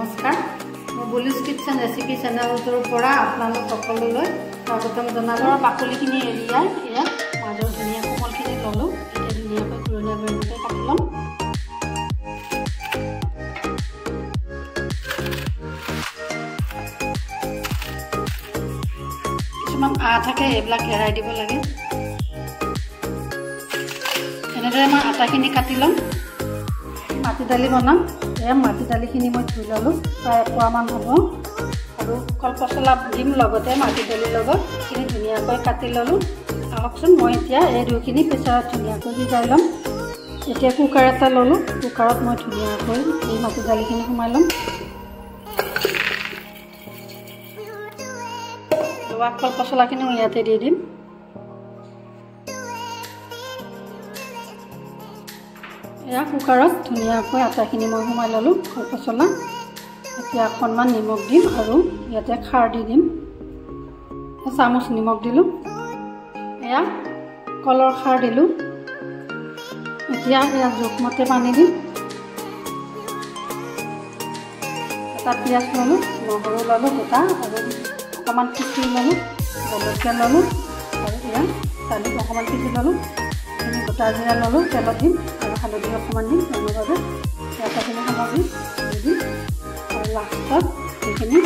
নমস্কাৰ মই bullish kitchen recipe চেনেলটোৰ পৰা আপোনালোক সকলোলৈ স্বাগতম জনালোঁ। বাকলিখিনি এৰিয়াই ইয়াত মাজৰ ধুনীয়া কোমলখিনি ল'লোঁ। এতিয়া ধুনীয়াকৈ ঘূৰণীয়া ঘূৰণীয়াকৈ কাটি ল'ম। কিছুমান থাকে এইবিলাক এৰাই দিব লাগে। এনেদৰে মই আটাখিনি কাটি ল'ম। মাটি দালি বনাম। এয়া মাটি দালিখিনি মই ধুই ল'লোঁ, প্ৰায় এপোৱামান হ'ব আৰু কল পচলা দিম লগতে মাটি দালিৰ লগত। এইখিনি ধুনীয়াকৈ কাটি ল'লোঁ। আহকচোন মই এতিয়া এই দুইখিনি প্ৰেছাৰত ধুনীয়াকৈ সিজাই ল'ম। এতিয়া কুকাৰ এটা ল'লোঁ। কুকাৰত মই ধুনীয়াকৈ এই মাটি দালিখিনি সোমাই ল'ম। লোৱা কল পচলাখিনিও ইয়াতে দি দিম। এয়া কুকাৰত ধুনীয়াকৈ আটাখিনি মই সোমাই ল'লোঁ কল পচলা। এতিয়া অকণমান নিমখ দিম আৰু ইয়াতে খাৰ দি দিম। এচামুচ নিমখ দিলোঁ। এয়া কলৰ খাৰ দিলোঁ। এতিয়া এয়া জোখমতে পানী দিম। এটা পিঁয়াজ ল'লোঁ, নহৰু ল'লোঁ গোটা আৰু অকণমান পিচি ল'লোঁ, জলকীয়া ল'লোঁ আৰু এয়া দালি অকণমান পিচি ল'লোঁ। এইখিনি গোটা জিৰা ল'লোঁ, তেলত দিম আৰু হালধি অকণমান দিম ৰঙৰ বাবে। ইয়াতেখিনি সামগ্ৰী দি দিম আৰু লাষ্টত এইখিনি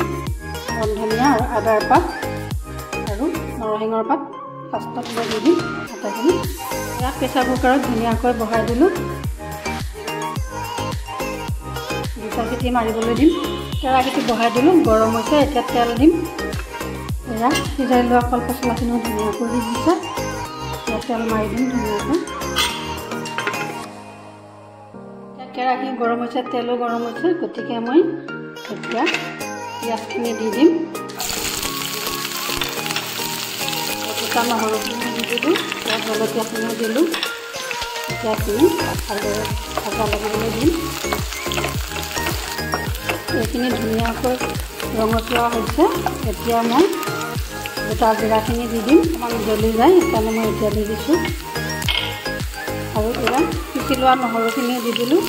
বন ধনিয়া আৰু আদাৰ পাত আৰু নৰসিংহৰ পাত লাষ্টত মই দি দিম আটাখিনি। ইয়াত প্ৰেছাৰ কুকাৰত ধুনীয়াকৈ বহাই দিলোঁ। দুটা চিটি মাৰিবলৈ দিম। কেৰাহীটো বহাই দিলোঁ, গৰম হৈছে। এতিয়া তেল দিম। এয়া সিজাই লোৱা কল পচলাখিনিও ধুনীয়াকৈ সিজিছে। এতিয়া তেল মাৰি দিম ধুনীয়াকৈ। কেৰাহী গৰম হৈছে, তেলো গৰম হৈছে, গতিকে মই এতিয়া পিঁয়াজখিনি দি দিম। গোটা নহৰুখিনি দি দিলোঁ, ইয়াত জলকীয়াখিনিও দিলোঁ। এতিয়া এইখিনি ভালদৰে ভাজা লাগিবলৈ দিম। এইখিনি ধুনীয়াকৈ ৰঙচুৱা হৈছে। এতিয়া মই গোটা জিৰাখিনি দি দিম। অকণমান জ্বলি যায় সেইকাৰণে মই এতিয়া দি দিছোঁ। আৰু এয়া পিচি লোৱা নহৰুখিনিও দি দিলোঁ,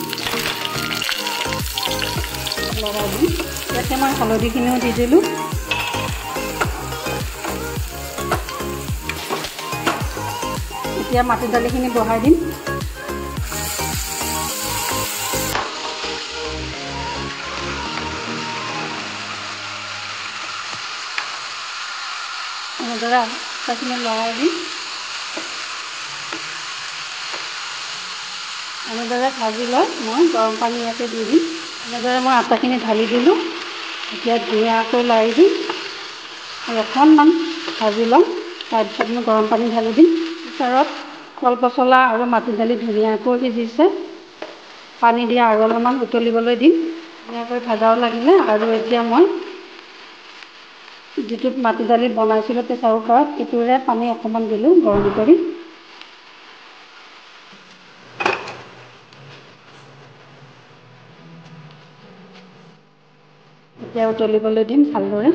লগাই দিম। ইয়াতে মই হালধিখিনিও দি দিলোঁ। এতিয়া মাটি দালিখিনি বহাই দিম। এনেদৰে আটাখিনি লগাই দিম। এনেদৰে ভাজি লৈ মই গৰম পানী ইয়াতে দি দিম। এনেদৰে মই আটাখিনি ঢালি দিলোঁ। এতিয়া ধুনীয়াকৈ লাৰি দিম আৰু অকণমান ভাজি ল'ম। তাৰপিছত মই গৰম পানী ঢালি দিম। কুকাৰত কল পচলা আৰু মাটি দালি ধুনীয়াকৈ সিজিছে। পানী দি আৰু অলপমান উতলিবলৈ দিম। ধুনীয়াকৈ ভাজাও লাগিলে আৰু এতিয়া মই যিটো মাটি দালি বনাইছিলোঁ প্ৰেছাৰ কুকাৰত, সেইটোৰে পানী অকণমান দিলোঁ গৰম কৰি। এতিয়া উতলিবলৈ দিম ভালদৰে।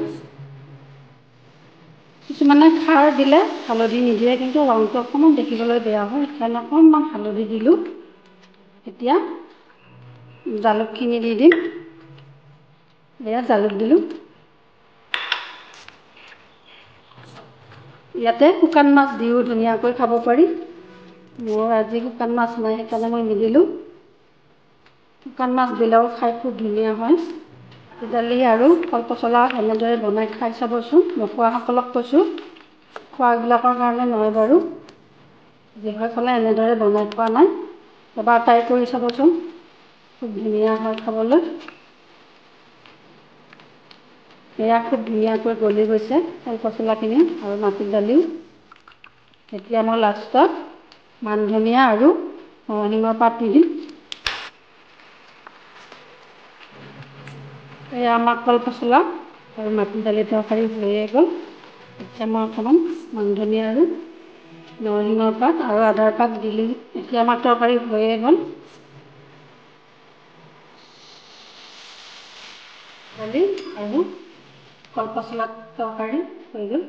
কিছুমানে খাৰ দিলে হালধি নিদিয়ে, কিন্তু ৰংটো অকণমান দেখিবলৈ বেয়া হয়, সেইকাৰণে অকণমান হালধি দিলোঁ। এতিয়া জালুকখিনি দি দিম। এয়া জালুক দিলোঁ। ইয়াতে শুকান মাছ দিও ধুনীয়াকৈ খাব পাৰি। মোৰ আজি শুকান মাছ নাই সেইকাৰণে মই নিদিলোঁ। শুকান মাছ দিলেও খাই খুব ধুনীয়া হয়। দালি আৰু কল পচলা এনেদৰে বনাই খাই চাবচোন। নোখোৱাসকলক কৈছোঁ, খোৱাবিলাকৰ কাৰণে নহয় বাৰু। যিসকলে এনেদৰে বনাই খোৱা নাই এবাৰ ট্ৰাই কৰি চাবচোন, খুব ধুনীয়া হয় খাবলৈ। এয়া খুব ধুনীয়াকৈ গলি গৈছে কল পচলাখিনি আৰু মাটি দালিও। এতিয়া মই লাষ্টত মান ধনিয়া আৰু নৰসিংহৰ পাত দি দিম। এয়া আমাৰ কল পচলা আৰু মাটি দালি তৰকাৰী হৈয়ে গ'ল। এতিয়া মই অকণমান মান ধনিয়া আৰু নৰসিংহৰ পাত আৰু আদাৰ পাত দিলোঁ। এতিয়া আমাৰ তৰকাৰী হৈয়ে গ'ল। দালি আৰু কল পচলা তৰকাৰী হৈ গ'ল।